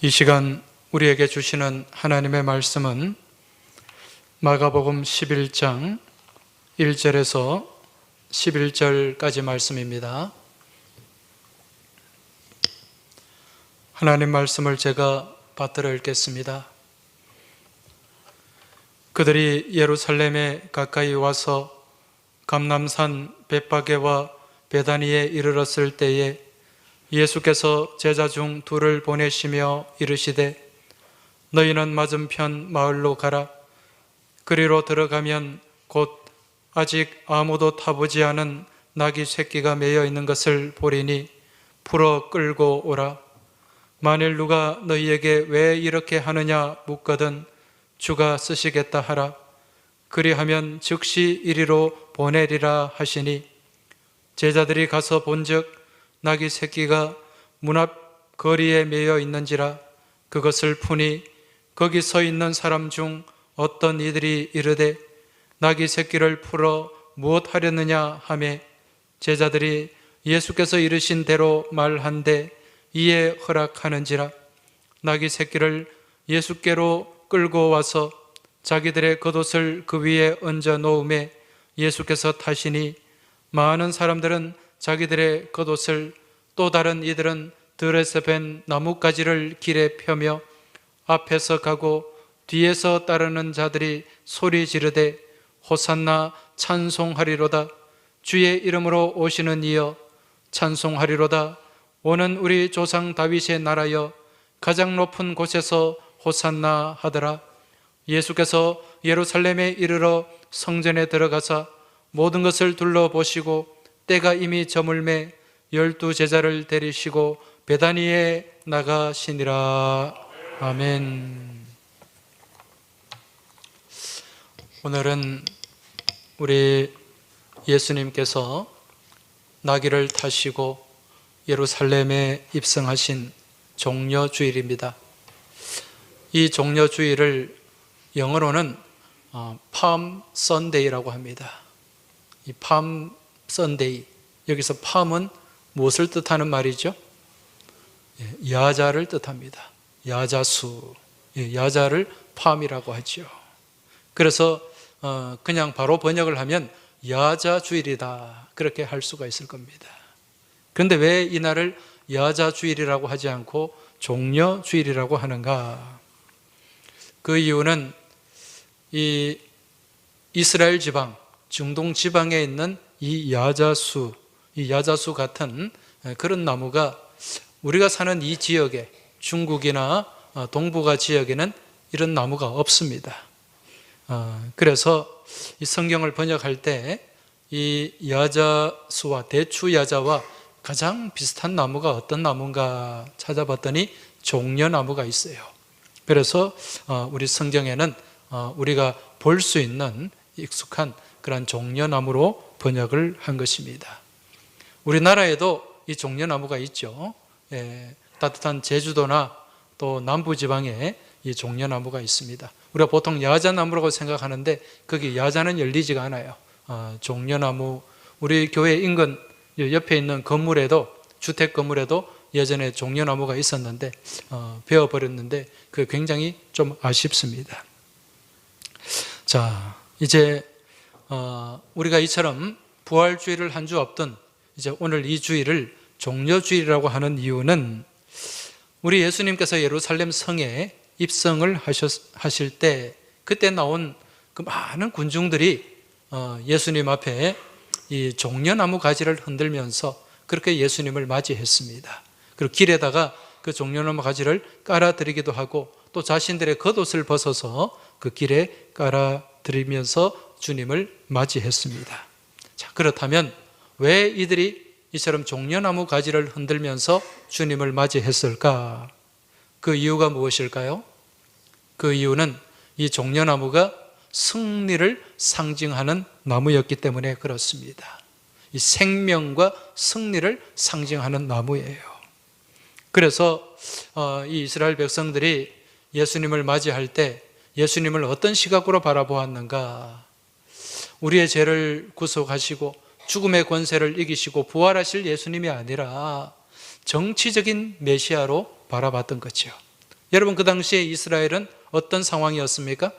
이 시간 우리에게 주시는 하나님의 말씀은 마가복음 11장 1절에서 11절까지 말씀입니다. 하나님 말씀을 제가 받들어 읽겠습니다. 그들이 예루살렘에 가까이 와서 감람산 벳바게와 베다니에 이르렀을 때에 예수께서 제자 중 둘을 보내시며 이르시되 너희는 맞은편 마을로 가라. 그리로 들어가면 곧 아직 아무도 타보지 않은 나귀 새끼가 매여 있는 것을 보리니 풀어 끌고 오라. 만일 누가 너희에게 왜 이렇게 하느냐 묻거든 주가 쓰시겠다 하라. 그리하면 즉시 이리로 보내리라 하시니 제자들이 가서 본즉 나귀 새끼가 문 앞 거리에 매여 있는지라. 그것을 푸니 거기 서 있는 사람 중 어떤 이들이 이르되 나귀 새끼를 풀어 무엇 하려느냐 하매 제자들이 예수께서 이르신 대로 말한데 이에 허락하는지라. 나귀 새끼를 예수께로 끌고 와서 자기들의 겉옷을 그 위에 얹어 놓음에 예수께서 타시니 많은 사람들은 자기들의 겉옷을, 또 다른 이들은 들에서 벤 나뭇가지를 길에 펴며 앞에서 가고 뒤에서 따르는 자들이 소리 지르되 호산나 찬송하리로다. 주의 이름으로 오시는 이여 찬송하리로다. 오는 우리 조상 다윗의 나라여 가장 높은 곳에서 호산나 하더라. 예수께서 예루살렘에 이르러 성전에 들어가사 모든 것을 둘러보시고 때가 이미 저물매 12 제자를 데리시고 베다니에 나가시니라. 아멘. 오늘은 우리 예수님께서 나귀를 타시고 예루살렘에 입성하신 종려주일입니다. 이 종려주일을 영어로는 팜 선데이라고 합니다. 이 팜 선데이, 여기서 팜은 무엇을 뜻하는 말이죠? 야자를 뜻합니다. 야자수, 야자를 팜이라고 하죠. 그래서 그냥 바로 번역을 하면 야자주일이다, 그렇게 할 수가 있을 겁니다. 그런데 왜 이날을 야자주일이라고 하지 않고 종려주일이라고 하는가? 그 이유는 이 이스라엘 지방, 중동 지방에 있는 이 야자수 같은 그런 나무가 우리가 사는 이 지역에, 중국이나 동북아 지역에는 이런 나무가 없습니다. 그래서 이 성경을 번역할 때 이 야자수와 대추 야자와 가장 비슷한 나무가 어떤 나무인가 찾아봤더니 종려나무가 있어요. 그래서 우리 성경에는 우리가 볼 수 있는 익숙한 그런 종려나무로 번역을 한 것입니다. 우리나라에도 이 종려나무가 있죠. 따뜻한 제주도나 또 남부지방에 이 종려나무가 있습니다. 우리가 보통 야자나무라고 생각하는데 거기 야자는 열리지가 않아요. 종려나무, 우리 교회 인근 옆에 있는 건물에도, 주택 건물에도 예전에 종려나무가 있었는데 베어버렸는데 그게 굉장히 좀 아쉽습니다. 자, 이제 우리가 이처럼 부활주일을 한 주 앞둔 이제 오늘 이 주일을 종려주일이라고 하는 이유는 우리 예수님께서 예루살렘 성에 입성을 하실 때 그때 나온 그 많은 군중들이 예수님 앞에 이 종려나무 가지를 흔들면서 그렇게 예수님을 맞이했습니다. 그리고 길에다가 그 종려나무 가지를 깔아드리기도 하고 또 자신들의 겉옷을 벗어서 그 길에 깔아드리면서 주님을 맞이했습니다. 자, 그렇다면 왜 이들이 이처럼 종려나무 가지를 흔들면서 주님을 맞이했을까? 그 이유가 무엇일까요? 그 이유는 이 종려나무가 승리를 상징하는 나무였기 때문에 그렇습니다. 이 생명과 승리를 상징하는 나무예요. 그래서 이 이스라엘 백성들이 예수님을 맞이할 때 예수님을 어떤 시각으로 바라보았는가? 우리의 죄를 구속하시고 죽음의 권세를 이기시고 부활하실 예수님이 아니라 정치적인 메시아로 바라봤던 거죠. 여러분, 그 당시에 이스라엘은 어떤 상황이었습니까?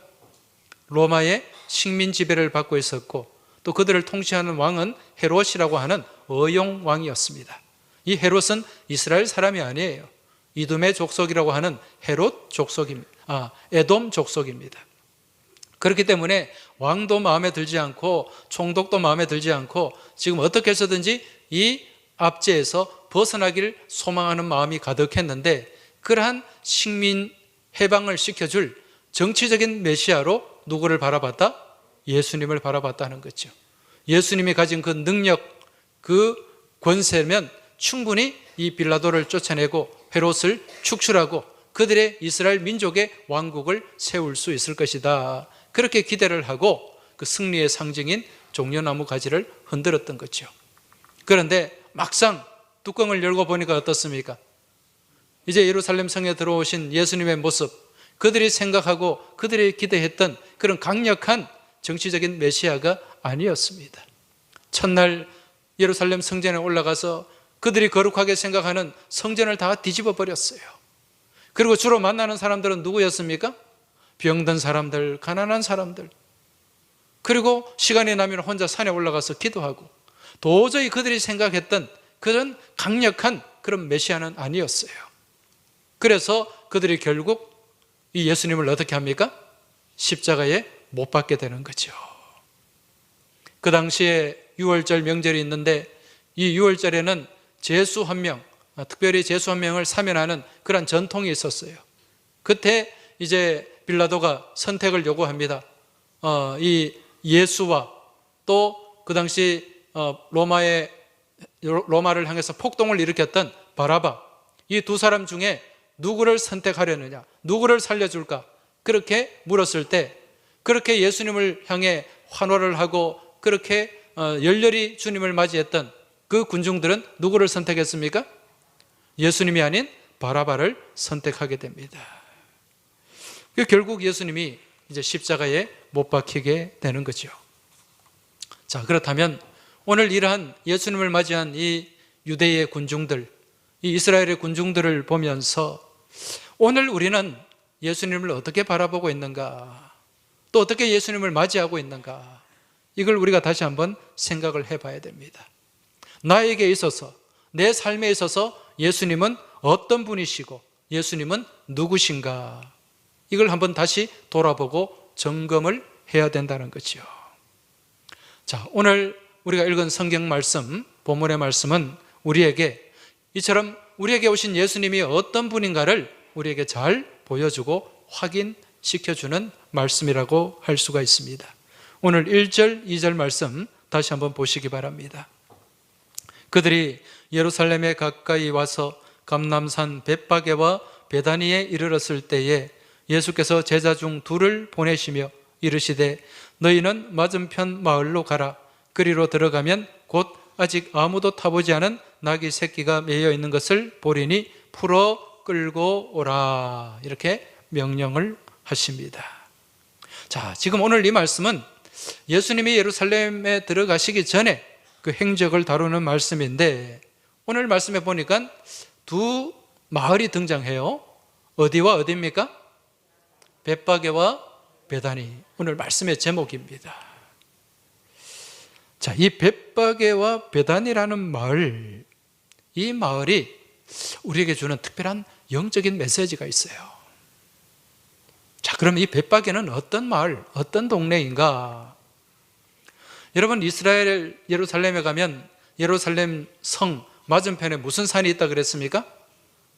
로마의 식민 지배를 받고 있었고, 또 그들을 통치하는 왕은 헤롯이라고 하는 어용 왕이었습니다. 이 헤롯은 이스라엘 사람이 아니에요. 이둠의 족속이라고 하는 헤롯 족속입니다. 에돔 족속입니다. 그렇기 때문에 왕도 마음에 들지 않고 총독도 마음에 들지 않고 지금 어떻게 해서든지 이 압제에서 벗어나길 소망하는 마음이 가득했는데, 그러한 식민 해방을 시켜줄 정치적인 메시아로 누구를 바라봤다? 예수님을 바라봤다는 거죠. 예수님이 가진 그 능력, 그 권세면 충분히 이 빌라도를 쫓아내고 헤롯을 축출하고 그들의 이스라엘 민족의 왕국을 세울 수 있을 것이다. 그렇게 기대를 하고 그 승리의 상징인 종려나무 가지를 흔들었던 거죠. 그런데 막상 뚜껑을 열고 보니까 어떻습니까? 이제 예루살렘 성에 들어오신 예수님의 모습, 그들이 생각하고 그들이 기대했던 그런 강력한 정치적인 메시아가 아니었습니다. 첫날 예루살렘 성전에 올라가서 그들이 거룩하게 생각하는 성전을 다 뒤집어 버렸어요. 그리고 주로 만나는 사람들은 누구였습니까? 병든 사람들, 가난한 사람들. 그리고 시간이 나면 혼자 산에 올라가서 기도하고, 도저히 그들이 생각했던 그런 강력한 그런 메시아는 아니었어요. 그래서 그들이 결국 이 예수님을 어떻게 합니까? 십자가에 못 박게 되는 거죠. 그 당시에 유월절 명절이 있는데, 이 유월절에는 제수 한 명, 특별히 제수 한 명을 사면하는 그런 전통이 있었어요. 그때 이제 빌라도가 선택을 요구합니다. 이 예수와 또 그 당시 로마를 향해서 폭동을 일으켰던 바라바, 이 두 사람 중에 누구를 선택하려느냐, 누구를 살려줄까? 그렇게 물었을 때, 그렇게 예수님을 향해 환호를 하고 그렇게 열렬히 주님을 맞이했던 그 군중들은 누구를 선택했습니까? 예수님이 아닌 바라바를 선택하게 됩니다. 결국 예수님이 이제 십자가에 못 박히게 되는 거죠. 자, 그렇다면 오늘 이러한 예수님을 맞이한 이 유대의 군중들, 이 이스라엘의 군중들을 보면서 오늘 우리는 예수님을 어떻게 바라보고 있는가, 또 어떻게 예수님을 맞이하고 있는가, 이걸 우리가 다시 한번 생각을 해봐야 됩니다. 나에게 있어서, 내 삶에 있어서 예수님은 어떤 분이시고 예수님은 누구신가, 이걸 한번 다시 돌아보고 점검을 해야 된다는 거죠. 자, 오늘 우리가 읽은 성경 말씀, 본문의 말씀은 우리에게 이처럼 우리에게 오신 예수님이 어떤 분인가를 우리에게 잘 보여주고 확인시켜주는 말씀이라고 할 수가 있습니다. 오늘 1절, 2절 말씀 다시 한번 보시기 바랍니다. 그들이 예루살렘에 가까이 와서 감람산 벳바게와 베다니에 이르렀을 때에 예수께서 제자 중 둘을 보내시며 이르시되 너희는 맞은편 마을로 가라. 그리로 들어가면 곧 아직 아무도 타보지 않은 나귀 새끼가 매여 있는 것을 보리니 풀어 끌고 오라. 이렇게 명령을 하십니다. 자, 지금 오늘 이 말씀은 예수님이 예루살렘에 들어가시기 전에 그 행적을 다루는 말씀인데, 오늘 말씀에 보니까 두 마을이 등장해요. 어디와 어디입니까? 벳바게와 베다니. 오늘 말씀의 제목입니다. 자, 이 벳바게와 베다니라는 마을, 이 마을이 우리에게 주는 특별한 영적인 메시지가 있어요. 자, 그럼 이 벳바게는 어떤 마을, 어떤 동네인가? 여러분, 이스라엘 예루살렘에 가면 예루살렘 성 맞은편에 무슨 산이 있다 그랬습니까?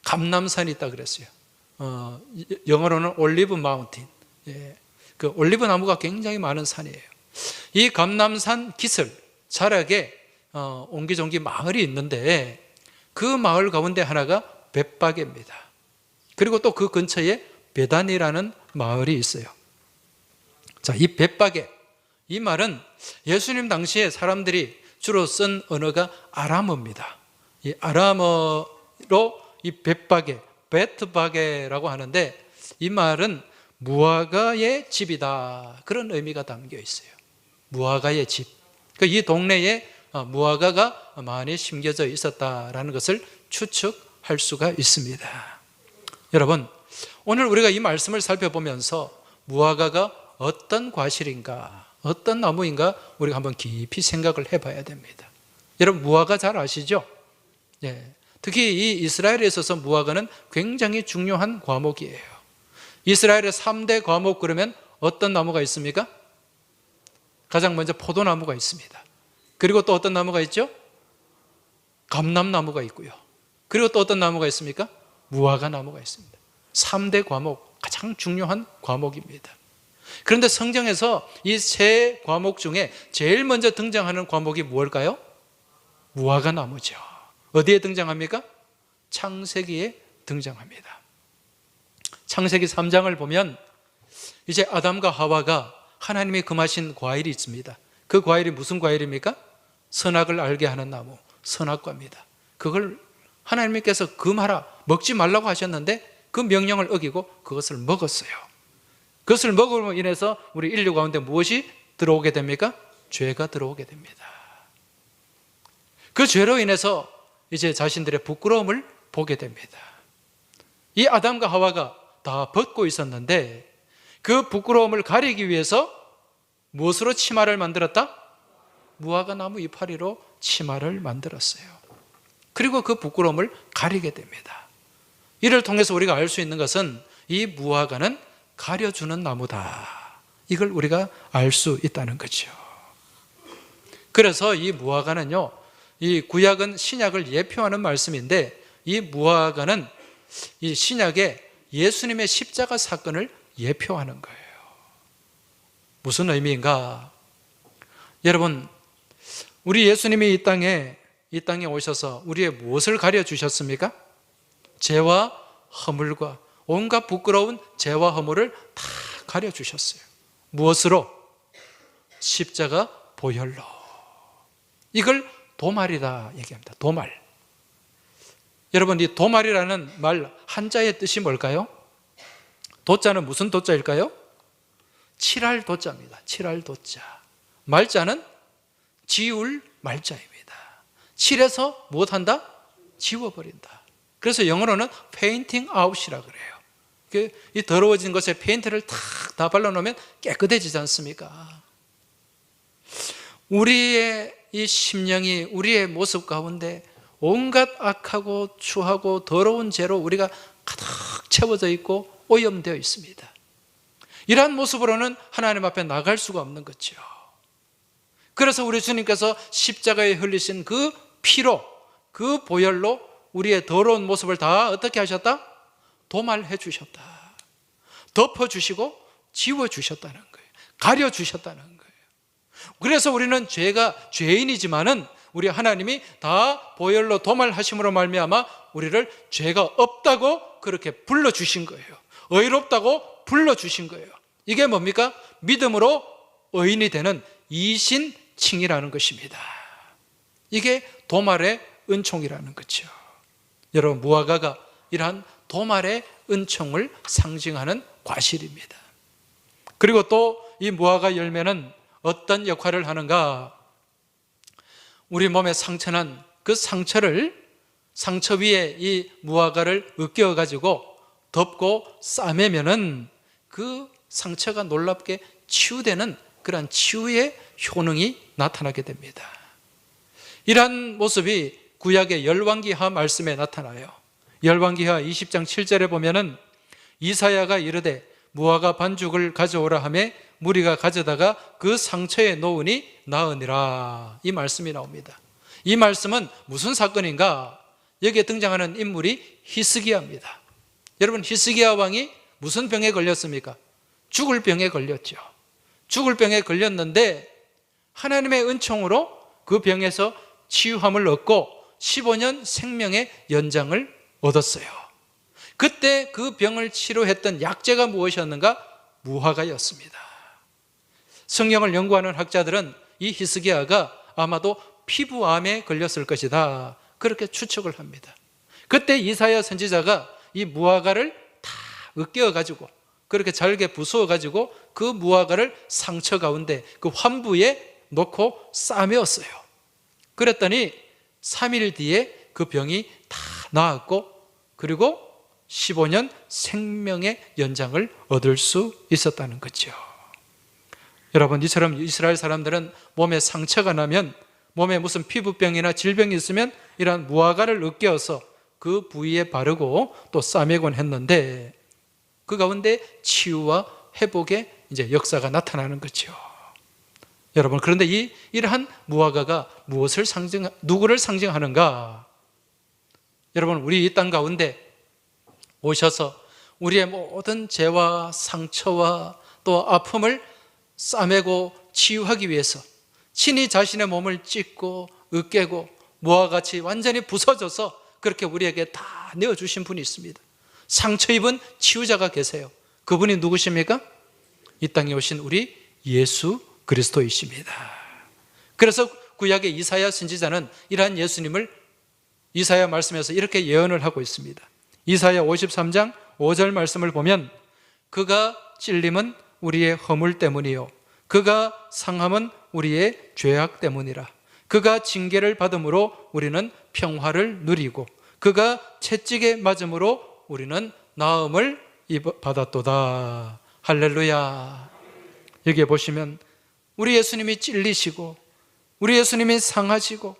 감람산이 있다 그랬어요. 영어로는 올리브 마운틴. 그 올리브 나무가 굉장히 많은 산이에요. 이 감람산 기슭 자락에 옹기종기 마을이 있는데, 그 마을 가운데 하나가 벳바게입니다. 그리고 또 그 근처에 베단이라는 마을이 있어요. 자, 이 벳바게, 이 말은 예수님 당시에 사람들이 주로 쓴 언어가 아람어입니다. 이 아람어로 이 벳바게, 베트바게라고 하는데, 이 말은 무화과의 집이다, 그런 의미가 담겨 있어요. 무화과의 집. 이 동네에 무화과가 많이 심겨져 있었다라는 것을 추측할 수가 있습니다. 여러분, 오늘 우리가 이 말씀을 살펴보면서 무화과가 어떤 과실인가, 어떤 나무인가 우리가 한번 깊이 생각을 해봐야 됩니다. 여러분 무화과 잘 아시죠? 예. 특히 이 이스라엘에 있어서 무화과는 굉장히 중요한 과목이에요. 이스라엘의 3대 과목 그러면 어떤 나무가 있습니까? 가장 먼저 포도나무가 있습니다. 그리고 또 어떤 나무가 있죠? 감람나무가 있고요. 그리고 또 어떤 나무가 있습니까? 무화과 나무가 있습니다. 3대 과목, 가장 중요한 과목입니다. 그런데 성경에서 이 세 과목 중에 제일 먼저 등장하는 과목이 무엇일까요? 무화과 나무죠. 어디에 등장합니까? 창세기에 등장합니다. 창세기 3장을 보면 이제 아담과 하와가 하나님이 금하신 과일이 있습니다. 그 과일이 무슨 과일입니까? 선악을 알게 하는 나무, 선악과입니다. 그걸 하나님께서 금하라, 먹지 말라고 하셨는데 그 명령을 어기고 그것을 먹었어요. 그것을 먹음으로 인해서 우리 인류 가운데 무엇이 들어오게 됩니까? 죄가 들어오게 됩니다. 그 죄로 인해서 이제 자신들의 부끄러움을 보게 됩니다. 이 아담과 하와가 다 벗고 있었는데 그 부끄러움을 가리기 위해서 무엇으로 치마를 만들었다? 무화과 나무 이파리로 치마를 만들었어요. 그리고 그 부끄러움을 가리게 됩니다. 이를 통해서 우리가 알 수 있는 것은 이 무화과는 가려주는 나무다. 이걸 우리가 알 수 있다는 거죠. 그래서 이 무화과는요, 이 구약은 신약을 예표하는 말씀인데 이 무화과는 이 신약의 예수님의 십자가 사건을 예표하는 거예요. 무슨 의미인가? 여러분, 우리 예수님이 이 땅에 오셔서 우리의 무엇을 가려주셨습니까? 죄와 허물과 온갖 부끄러운 죄와 허물을 다 가려주셨어요. 무엇으로? 십자가 보혈로. 이걸 도말이라 얘기합니다. 도말. 여러분, 이 도말이라는 말 한자의 뜻이 뭘까요? 도자는 무슨 도자일까요? 칠할 도자입니다. 칠할 도자. 말자는 지울 말자입니다. 칠해서 무엇한다? 지워버린다. 그래서 영어로는 painting out이라고 그래요. 이 더러워진 것에 페인트를 다 발라놓으면 깨끗해지지 않습니까? 우리의 이 심령이 우리의 모습 가운데 온갖 악하고 추하고 더러운 죄로 우리가 가득 채워져 있고 오염되어 있습니다. 이러한 모습으로는 하나님 앞에 나갈 수가 없는 거죠. 그래서 우리 주님께서 십자가에 흘리신 그 피로, 그 보혈로 우리의 더러운 모습을 다 어떻게 하셨다? 도말해 주셨다. 덮어주시고 지워주셨다는 거예요. 가려주셨다는 거예요. 그래서 우리는 죄인이지만은 우리 하나님이 다 보혈로 도말하심으로 말미암아 우리를 죄가 없다고 그렇게 불러주신 거예요. 의롭다고 불러주신 거예요. 이게 뭡니까? 믿음으로 의인이 되는 이신칭이라는 것입니다. 이게 도말의 은총이라는 거죠. 여러분, 무화과가 이러한 도말의 은총을 상징하는 과실입니다. 그리고 또 이 무화과 열매는 어떤 역할을 하는가? 우리 몸에 상처난 그 상처 위에 이 무화과를 으깨어 가지고 덮고 싸매면은 그 상처가 놀랍게 치유되는 그러한 치유의 효능이 나타나게 됩니다. 이러한 모습이 구약의 열왕기하 말씀에 나타나요. 열왕기하 20장 7절에 보면은 이사야가 이르되 무화과 반죽을 가져오라 하매 무리가 가져다가 그 상처에 놓으니 나으니라. 이 말씀이 나옵니다. 이 말씀은 무슨 사건인가? 여기에 등장하는 인물이 히스기야입니다. 여러분, 히스기야 왕이 무슨 병에 걸렸습니까? 죽을 병에 걸렸죠. 죽을 병에 걸렸는데 하나님의 은총으로 그 병에서 치유함을 얻고 15년 생명의 연장을 얻었어요. 그때 그 병을 치료했던 약재가 무엇이었는가? 무화과였습니다. 성경을 연구하는 학자들은 이 히스기야가 아마도 피부암에 걸렸을 것이다, 그렇게 추측을 합니다. 그때 이사야 선지자가 이 무화과를 다 으깨어 가지고 그렇게 잘게 부수어 가지고 그 무화과를 상처 가운데 그 환부에 놓고 싸매었어요. 그랬더니 3일 뒤에 그 병이 다 나았고, 그리고 15년 생명의 연장을 얻을 수 있었다는 거죠. 여러분, 이처럼 이스라엘 사람들은 몸에 상처가 나면, 몸에 무슨 피부병이나 질병이 있으면 이러한 무화과를 으깨어서 그 부위에 바르고 또 싸매곤 했는데, 그 가운데 치유와 회복의 이제 역사가 나타나는 거죠. 여러분, 그런데 이러한 무화과가 누구를 상징하는가? 여러분, 우리 이 땅 가운데 오셔서 우리의 모든 죄와 상처와 또 아픔을 싸매고 치유하기 위해서 친히 자신의 몸을 찢고 으깨고 무화과같이 완전히 부서져서 그렇게 우리에게 다 내어주신 분이 있습니다. 상처 입은 치유자가 계세요. 그분이 누구십니까? 이 땅에 오신 우리 예수 그리스도이십니다. 그래서 구약의 이사야 선지자는 이러한 예수님을 이사야 말씀에서 이렇게 예언을 하고 있습니다. 이사야 53장 5절 말씀을 보면, 그가 찔림은 우리의 허물 때문이요 그가 상함은 우리의 죄악 때문이라. 그가 징계를 받음으로 우리는 평화를 누리고 그가 채찍에 맞음으로 우리는 나음을 받았도다. 할렐루야. 여기에 보시면 우리 예수님이 찔리시고 우리 예수님이 상하시고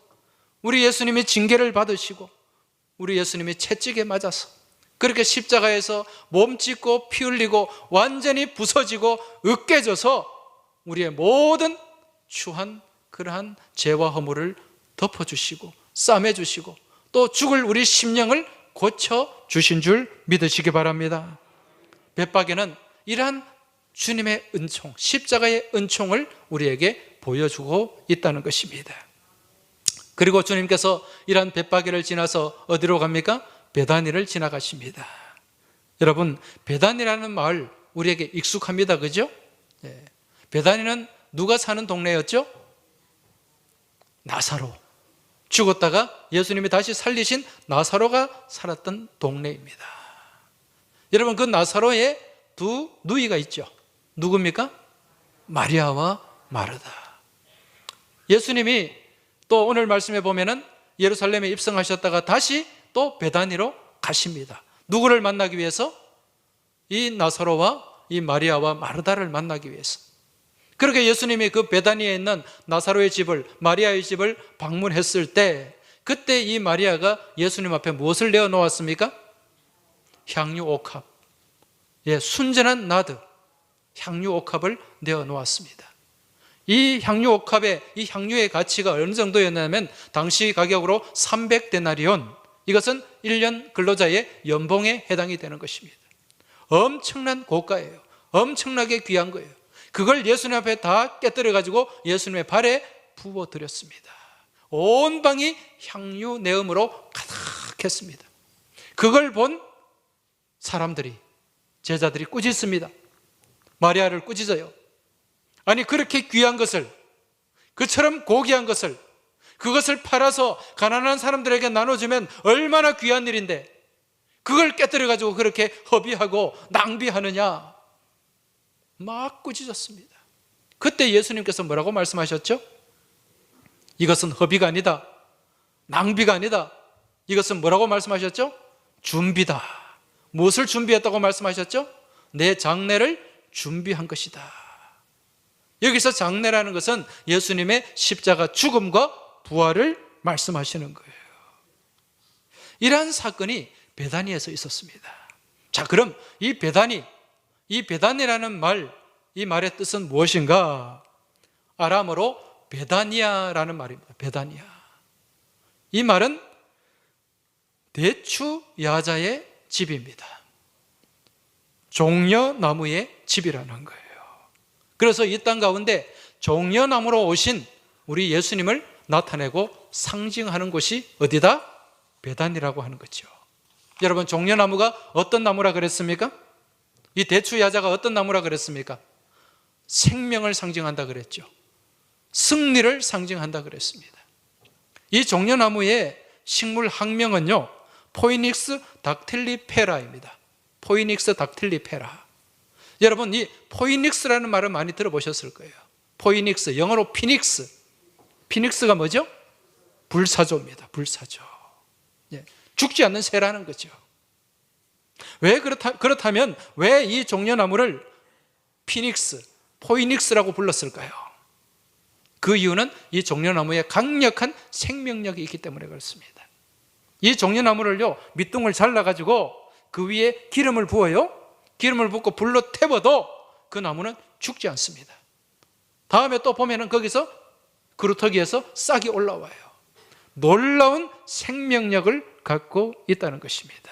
우리 예수님이 징계를 받으시고 우리 예수님이 채찍에 맞아서 그렇게 십자가에서 몸 찢고 피 흘리고 완전히 부서지고 으깨져서 우리의 모든 추한 그러한 죄와 허물을 덮어주시고 싸매주시고 또 죽을 우리 심령을 고쳐주신 줄 믿으시기 바랍니다. 벳박에는 이러한 주님의 은총, 십자가의 은총을 우리에게 보여주고 있다는 것입니다. 그리고 주님께서 이러한 벳박에를 지나서 어디로 갑니까? 베다니를 지나가십니다. 여러분, 베다니라는 마을 우리에게 익숙합니다. 그죠? 예. 베다니는 누가 사는 동네였죠? 나사로. 죽었다가 예수님이 다시 살리신 나사로가 살았던 동네입니다. 여러분, 그 나사로에 두 누이가 있죠. 누굽니까? 마리아와 마르다. 예수님이 또 오늘 말씀에 보면은 예루살렘에 입성하셨다가 다시 또 베다니로 가십니다. 누구를 만나기 위해서? 이 나사로와 이 마리아와 마르다를 만나기 위해서. 그렇게 예수님이 그 베다니에 있는 나사로의 집을, 마리아의 집을 방문했을 때, 그때 이 마리아가 예수님 앞에 무엇을 내어놓았습니까? 향유 옥합. 예, 순전한 나드, 향유 옥합을 내어놓았습니다. 이 향유 옥합의 이 향유의 가치가 어느 정도였냐면 당시 가격으로 300데나리온, 이것은 1년 근로자의 연봉에 해당이 되는 것입니다. 엄청난 고가예요. 엄청나게 귀한 거예요. 그걸 예수님 앞에 다 깨뜨려 가지고 예수님의 발에 부어드렸습니다. 온 방이 향유 내음으로 가득했습니다. 그걸 본 사람들이, 제자들이 꾸짖습니다. 마리아를 꾸짖어요. 아니, 그렇게 귀한 것을, 그처럼 고귀한 것을, 그것을 팔아서 가난한 사람들에게 나눠주면 얼마나 귀한 일인데 그걸 깨뜨려 가지고 그렇게 허비하고 낭비하느냐, 막 꾸짖었습니다. 그때 예수님께서 뭐라고 말씀하셨죠? 이것은 허비가 아니다, 낭비가 아니다. 이것은 뭐라고 말씀하셨죠? 준비다. 무엇을 준비했다고 말씀하셨죠? 내 장례를 준비한 것이다. 여기서 장례라는 것은 예수님의 십자가 죽음과 부활을 말씀하시는 거예요. 이러한 사건이 베다니에서 있었습니다. 자, 그럼 이 베다니라는 말, 이 말의 뜻은 무엇인가? 아람어로 베다니아라는 말입니다. 베다니아. 이 말은 대추 야자의 집입니다. 종려나무의 집이라는 거예요. 그래서 이 땅 가운데 종려나무로 오신 우리 예수님을 나타내고 상징하는 곳이 어디다? 베단이라고 하는 거죠. 여러분, 종려나무가 어떤 나무라 그랬습니까? 이 대추야자가 어떤 나무라 그랬습니까? 생명을 상징한다 그랬죠. 승리를 상징한다 그랬습니다. 이 종려나무의 식물 학명은요, 포이닉스 닥틸리페라입니다. 포이닉스 닥틸리페라. 여러분, 이 포이닉스라는 말을 많이 들어보셨을 거예요. 포이닉스, 영어로 피닉스. 피닉스가 뭐죠? 불사조입니다. 불사조. 예, 죽지 않는 새라는 거죠. 왜 그렇다면 왜 이 종려나무를 포이닉스라고 불렀을까요? 그 이유는 이 종려나무에 강력한 생명력이 있기 때문에 그렇습니다. 이 종려나무를요, 밑둥을 잘라가지고 그 위에 기름을 부어요. 기름을 붓고 불로 태워도 그 나무는 죽지 않습니다. 다음에 또 보면은 거기서 그루터기에서 싹이 올라와요. 놀라운 생명력을 갖고 있다는 것입니다.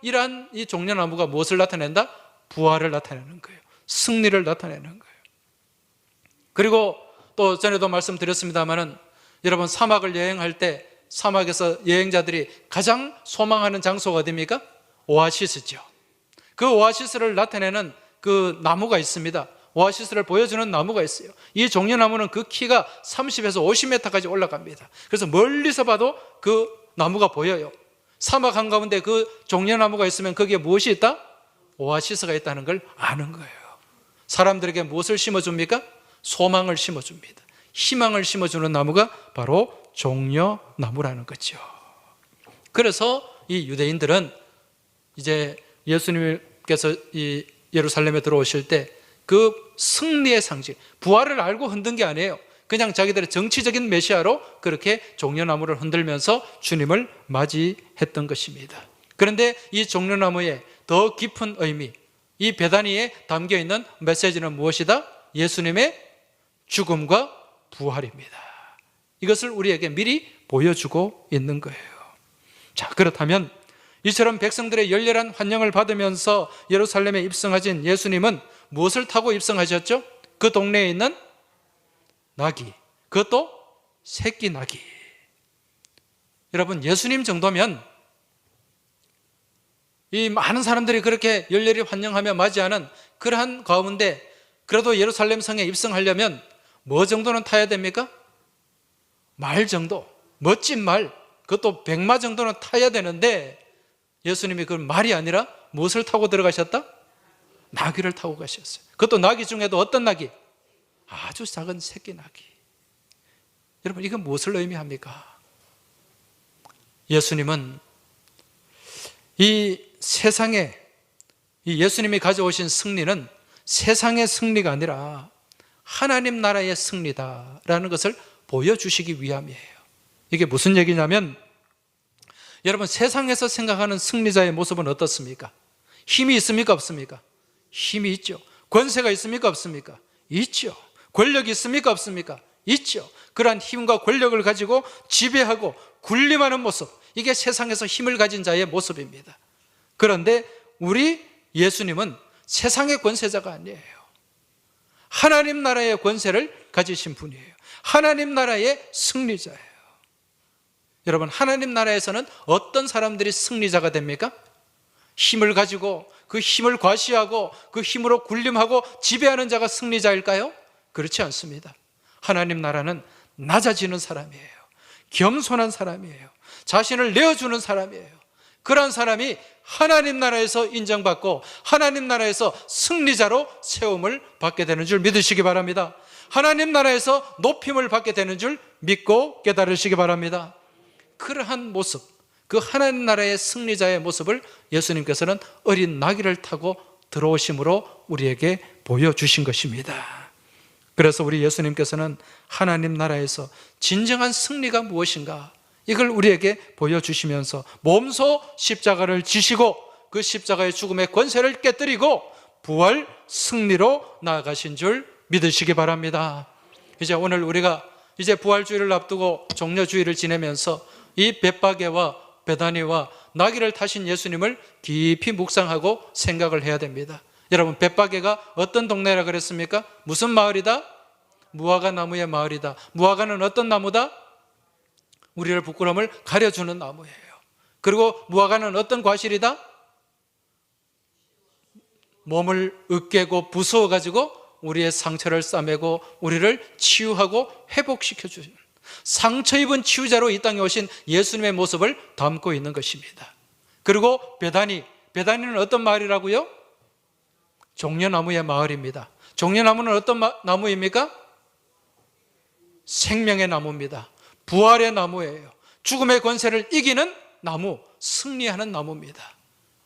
이러한 이 종려나무가 무엇을 나타낸다? 부활을 나타내는 거예요. 승리를 나타내는 거예요. 그리고 또 전에도 말씀드렸습니다마는 여러분, 사막을 여행할 때 사막에서 여행자들이 가장 소망하는 장소가 어디입니까? 오아시스죠. 그 오아시스를 나타내는 그 나무가 있습니다. 오아시스를 보여주는 나무가 있어요. 이 종려나무는 그 키가 30에서 50m까지 올라갑니다. 그래서 멀리서 봐도 그 나무가 보여요. 사막 한가운데 그 종려나무가 있으면 거기에 무엇이 있다? 오아시스가 있다는 걸 아는 거예요. 사람들에게 무엇을 심어줍니까? 소망을 심어줍니다. 희망을 심어주는 나무가 바로 종려나무라는 거죠. 그래서 이 유대인들은 이제 예수님께서 이 예루살렘에 들어오실 때 그 승리의 상징, 부활을 알고 흔든 게 아니에요. 그냥 자기들의 정치적인 메시아로 그렇게 종려나무를 흔들면서 주님을 맞이했던 것입니다. 그런데 이 종려나무의 더 깊은 의미, 이 베다니에 담겨있는 메시지는 무엇이다? 예수님의 죽음과 부활입니다. 이것을 우리에게 미리 보여주고 있는 거예요. 자, 그렇다면 이처럼 백성들의 열렬한 환영을 받으면서 예루살렘에 입성하신 예수님은 무엇을 타고 입성하셨죠? 그 동네에 있는 나귀, 그것도 새끼 나귀. 여러분, 예수님 정도면 이 많은 사람들이 그렇게 열렬히 환영하며 맞이하는 그러한 가운데 그래도 예루살렘 성에 입성하려면 뭐 정도는 타야 됩니까? 말 정도, 멋진 말, 그것도 백마 정도는 타야 되는데 예수님이 그 말이 아니라 무엇을 타고 들어가셨다? 나귀를 타고 가셨어요. 그것도 나귀 중에도 어떤 나귀? 아주 작은 새끼 나귀. 여러분, 이건 무엇을 의미합니까? 예수님은 이 세상에, 이 예수님이 가져오신 승리는 세상의 승리가 아니라 하나님 나라의 승리다라는 것을 보여주시기 위함이에요. 이게 무슨 얘기냐면, 여러분, 세상에서 생각하는 승리자의 모습은 어떻습니까? 힘이 있습니까? 없습니까? 힘이 있죠. 권세가 있습니까? 없습니까? 있죠. 권력이 있습니까? 없습니까? 있죠. 그러한 힘과 권력을 가지고 지배하고 군림하는 모습, 이게 세상에서 힘을 가진 자의 모습입니다. 그런데 우리 예수님은 세상의 권세자가 아니에요. 하나님 나라의 권세를 가지신 분이에요. 하나님 나라의 승리자예요. 여러분, 하나님 나라에서는 어떤 사람들이 승리자가 됩니까? 힘을 가지고 그 힘을 과시하고 그 힘으로 군림하고 지배하는 자가 승리자일까요? 그렇지 않습니다. 하나님 나라는 낮아지는 사람이에요. 겸손한 사람이에요. 자신을 내어주는 사람이에요. 그런 사람이 하나님 나라에서 인정받고 하나님 나라에서 승리자로 세움을 받게 되는 줄 믿으시기 바랍니다. 하나님 나라에서 높임을 받게 되는 줄 믿고 깨달으시기 바랍니다. 그러한 모습, 그 하나님 나라의 승리자의 모습을 예수님께서는 어린 나귀를 타고 들어오심으로 우리에게 보여주신 것입니다. 그래서 우리 예수님께서는 하나님 나라에서 진정한 승리가 무엇인가, 이걸 우리에게 보여주시면서 몸소 십자가를 지시고 그 십자가의 죽음의 권세를 깨뜨리고 부활 승리로 나아가신 줄 믿으시기 바랍니다. 이제 오늘 우리가 이제 부활주의를 앞두고 종려주의를 지내면서 이 벳바게와 베다니와 나귀를 타신 예수님을 깊이 묵상하고 생각을 해야 됩니다. 여러분, 벳바게가 어떤 동네라 그랬습니까? 무슨 마을이다? 무화과 나무의 마을이다. 무화과는 어떤 나무다? 우리를 부끄러움을 가려주는 나무예요. 그리고 무화과는 어떤 과실이다? 몸을 으깨고 부수어가지고 우리의 상처를 싸매고 우리를 치유하고 회복시켜주는, 상처 입은 치유자로 이 땅에 오신 예수님의 모습을 담고 있는 것입니다. 그리고 베다니는 어떤 마을이라고요? 종려나무의 마을입니다. 종려나무는 어떤 나무입니까? 생명의 나무입니다. 부활의 나무예요. 죽음의 권세를 이기는 나무, 승리하는 나무입니다.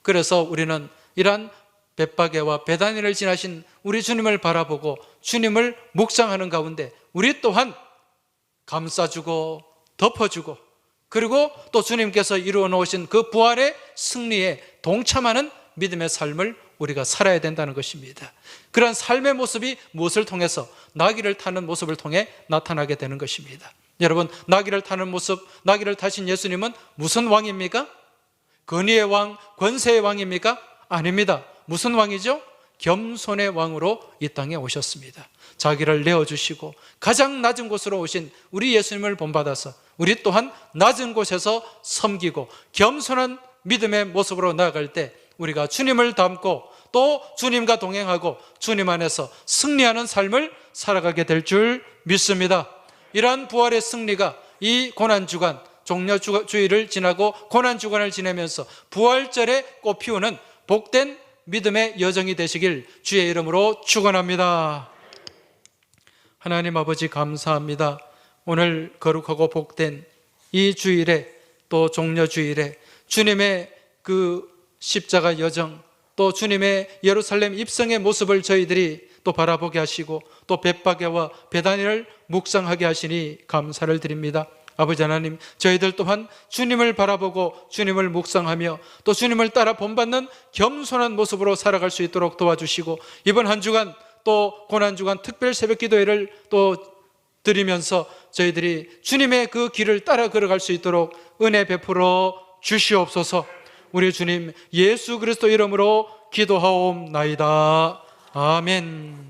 그래서 우리는 이러한 벳바게와 베다니를 지나신 우리 주님을 바라보고 주님을 묵상하는 가운데 우리 또한 감싸주고 덮어주고 그리고 또 주님께서 이루어 놓으신 그 부활의 승리에 동참하는 믿음의 삶을 우리가 살아야 된다는 것입니다. 그런 삶의 모습이 무엇을 통해서? 나귀를 타는 모습을 통해 나타나게 되는 것입니다. 여러분, 나귀를 타는 모습, 나귀를 타신 예수님은 무슨 왕입니까? 권위의 왕, 권세의 왕입니까? 아닙니다. 무슨 왕이죠? 겸손의 왕으로 이 땅에 오셨습니다. 자기를 내어주시고 가장 낮은 곳으로 오신 우리 예수님을 본받아서 우리 또한 낮은 곳에서 섬기고 겸손한 믿음의 모습으로 나아갈 때 우리가 주님을 닮고 또 주님과 동행하고 주님 안에서 승리하는 삶을 살아가게 될 줄 믿습니다. 이러한 부활의 승리가 이 고난주간, 종려주의를 지나고 고난주간을 지내면서 부활절에 꽃피우는 복된 믿음의 여정이 되시길 주의 이름으로 축원합니다. 하나님 아버지 감사합니다. 오늘 거룩하고 복된 이 주일에 또 종려주일에 주님의 그 십자가 여정 또 주님의 예루살렘 입성의 모습을 저희들이 또 바라보게 하시고 또 벳바게와 베다니를 묵상하게 하시니 감사를 드립니다. 아버지 하나님, 저희들 또한 주님을 바라보고 주님을 묵상하며 또 주님을 따라 본받는 겸손한 모습으로 살아갈 수 있도록 도와주시고 이번 한 주간 또 고난주간 특별 새벽 기도회를 또 드리면서 저희들이 주님의 그 길을 따라 걸어갈 수 있도록 은혜 베풀어 주시옵소서. 우리 주님 예수 그리스도 이름으로 기도하옵나이다. 아멘.